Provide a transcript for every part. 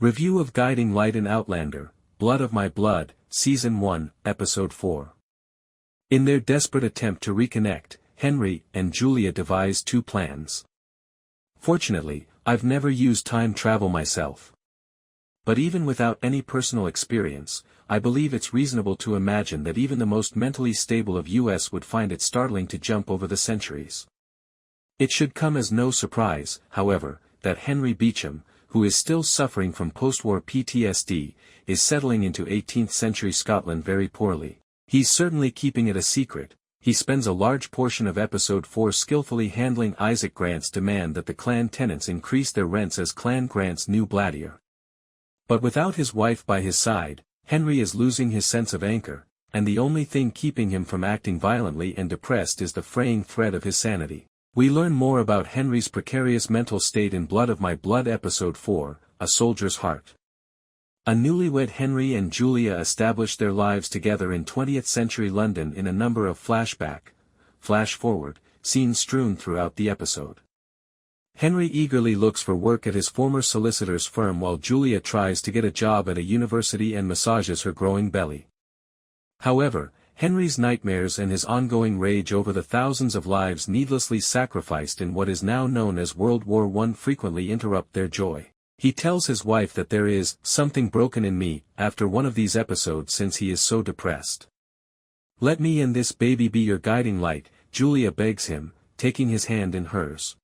Review of Guiding Light in Outlander, Blood of My Blood, Season 1, Episode 4. In their desperate attempt to reconnect, Henry and Julia devise two plans. Fortunately, I've never used time travel myself. But even without any personal experience, I believe it's reasonable to imagine that even the most mentally stable of us would find it startling to jump over the centuries. It should come as no surprise, however, that Henry Beecham, who is still suffering from post-war PTSD, is settling into 18th-century Scotland very poorly. He's certainly keeping it a secret. He spends a large portion of Episode 4 skillfully handling Isaac Grant's demand that the clan tenants increase their rents as Clan Grant's new Bladier. But without his wife by his side, Henry is losing his sense of anchor, and the only thing keeping him from acting violently and depressed is the fraying thread of his sanity. We learn more about Henry's precarious mental state in Blood of My Blood Episode 4, A Soldier's Heart. A newlywed Henry and Julia establish their lives together in 20th-century London in a number of flash-forward, scenes strewn throughout the episode. Henry eagerly looks for work at his former solicitor's firm while Julia tries to get a job at a university and massages her growing belly. However, Henry's nightmares and his ongoing rage over the thousands of lives needlessly sacrificed in what is now known as World War I frequently interrupt their joy. He tells his wife that there is something broken in me after one of these episodes since he is so depressed. "Let me and this baby be your guiding light," Julia begs him, taking his hand in hers.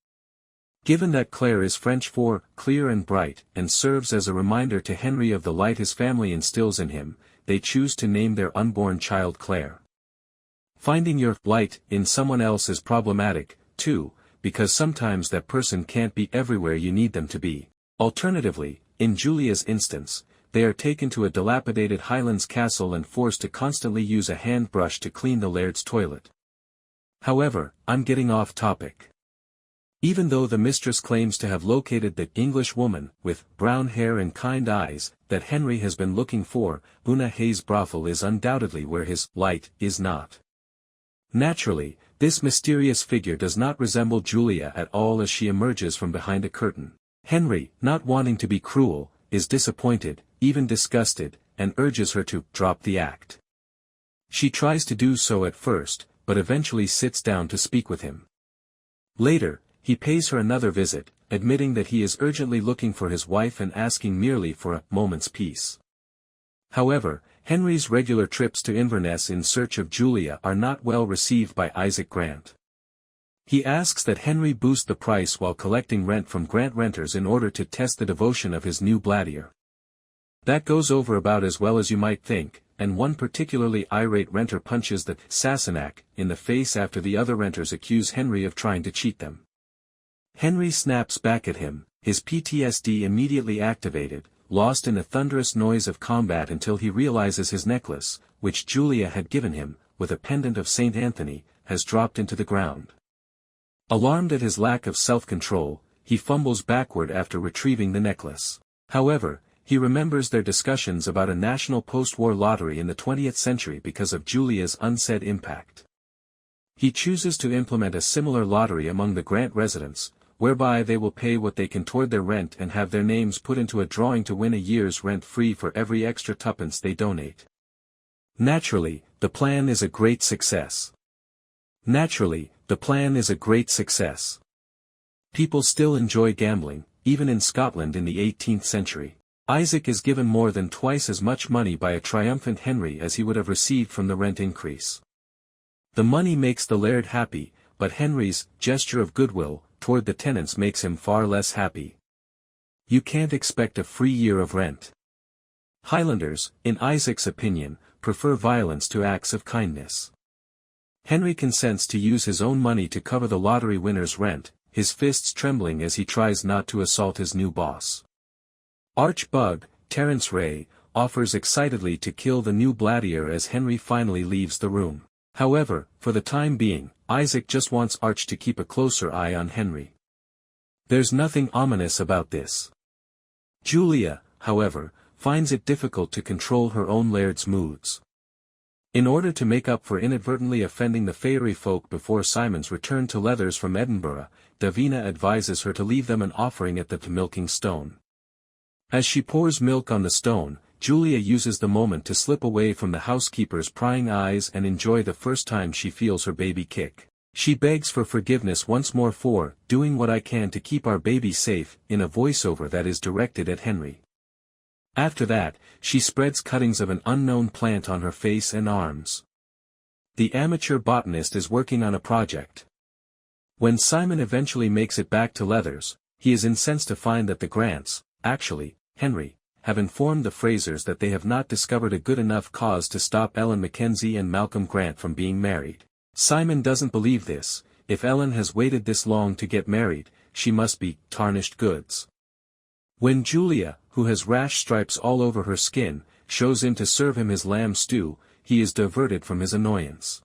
Given that Claire is French for clear and bright and serves as a reminder to Henry of the light his family instills in him, they choose to name their unborn child Claire. Finding your light in someone else is problematic, too, because sometimes that person can't be everywhere you need them to be. Alternatively, in Julia's instance, they are taken to a dilapidated Highlands castle and forced to constantly use a hand brush to clean the laird's toilet. However, I'm getting off topic. Even though the mistress claims to have located the English woman, with brown hair and kind eyes, that Henry has been looking for, Una Hayes' brothel is undoubtedly where his light is not. Naturally, this mysterious figure does not resemble Julia at all as she emerges from behind a curtain. Henry, not wanting to be cruel, is disappointed, even disgusted, and urges her to drop the act. She tries to do so at first, but eventually sits down to speak with him. Later, he pays her another visit, admitting that he is urgently looking for his wife and asking merely for a moment's peace. However, Henry's regular trips to Inverness in search of Julia are not well received by Isaac Grant. He asks that Henry boost the price while collecting rent from Grant renters in order to test the devotion of his new Bladier. That goes over about as well as you might think, and one particularly irate renter punches the Sassenach in the face after the other renters accuse Henry of trying to cheat them. Henry snaps back at him, his PTSD immediately activated, lost in the thunderous noise of combat until he realizes his necklace, which Julia had given him, with a pendant of St. Anthony, has dropped into the ground. Alarmed at his lack of self-control, he fumbles backward after retrieving the necklace. However, he remembers their discussions about a national post-war lottery in the 20th century because of Julia's unsaid impact. He chooses to implement a similar lottery among the Grant residents, whereby they will pay what they can toward their rent and have their names put into a drawing to win a year's rent free for every extra tuppence they donate. Naturally, the plan is a great success. People still enjoy gambling, even in Scotland in the 18th century. Isaac is given more than twice as much money by a triumphant Henry as he would have received from the rent increase. The money makes the laird happy, but Henry's gesture of goodwill toward the tenants makes him far less happy. You can't expect a free year of rent. Highlanders, in Isaac's opinion, prefer violence to acts of kindness. Henry consents to use his own money to cover the lottery winner's rent, his fists trembling as he tries not to assault his new boss. Archbug, Terence Ray, offers excitedly to kill the new Bladier as Henry finally leaves the room. However, for the time being, Isaac just wants Arch to keep a closer eye on Henry. There's nothing ominous about this. Julia, however, finds it difficult to control her own laird's moods. In order to make up for inadvertently offending the fairy folk before Simon's return to Leathers from Edinburgh, Davina advises her to leave them an offering at the milking stone. As she pours milk on the stone, Julia uses the moment to slip away from the housekeeper's prying eyes and enjoy the first time she feels her baby kick. She begs for forgiveness once more for doing what I can to keep our baby safe, in a voiceover that is directed at Henry. After that, she spreads cuttings of an unknown plant on her face and arms. The amateur botanist is working on a project. When Simon eventually makes it back to Leathers, he is incensed to find that the Grants, actually, Henry, have informed the Frasers that they have not discovered a good enough cause to stop Ellen Mackenzie and Malcolm Grant from being married. Simon doesn't believe this. If Ellen has waited this long to get married, she must be tarnished goods. When Julia, who has rash stripes all over her skin, shows in to serve him his lamb stew, he is diverted from his annoyance.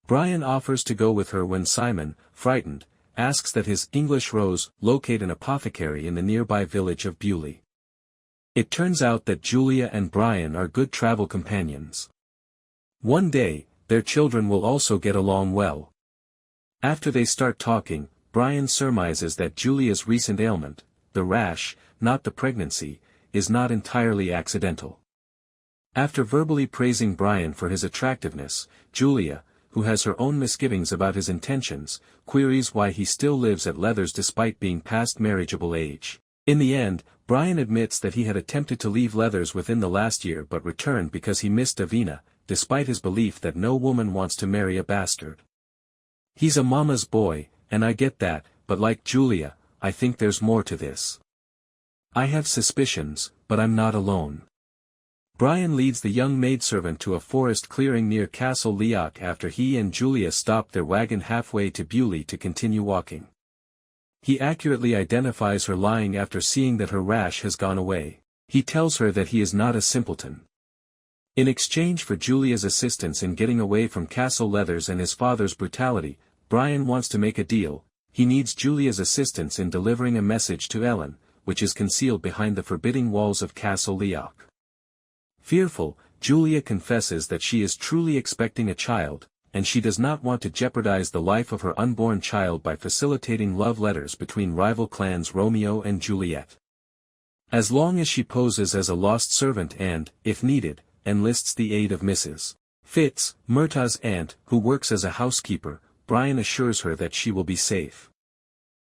Brian offers to go with her when Simon, frightened, asks that his English Rose locate an apothecary in the nearby village of Beauly. It turns out that Julia and Brian are good travel companions. One day, their children will also get along well. After they start talking, Brian surmises that Julia's recent ailment, the rash, not the pregnancy, is not entirely accidental. After verbally praising Brian for his attractiveness, Julia, who has her own misgivings about his intentions, queries why he still lives at Leathers despite being past marriageable age. In the end, Brian admits that he had attempted to leave Leathers within the last year but returned because he missed Davina, despite his belief that no woman wants to marry a bastard. He's a mama's boy, and I get that, but like Julia, I think there's more to this. I have suspicions, but I'm not alone. Brian leads the young maidservant to a forest clearing near Castle Leoch after he and Julia stop their wagon halfway to Beauly to continue walking. He accurately identifies her lying after seeing that her rash has gone away. He tells her that he is not a simpleton. In exchange for Julia's assistance in getting away from Castle Leathers and his father's brutality, Brian wants to make a deal. He needs Julia's assistance in delivering a message to Ellen, which is concealed behind the forbidding walls of Castle Leoch. Fearful, Julia confesses that she is truly expecting a child, and she does not want to jeopardize the life of her unborn child by facilitating love letters between rival clans Romeo and Juliet. As long as she poses as a lost servant and, if needed, enlists the aid of Mrs. Fitz, Murtaugh's aunt, who works as a housekeeper, Brian assures her that she will be safe.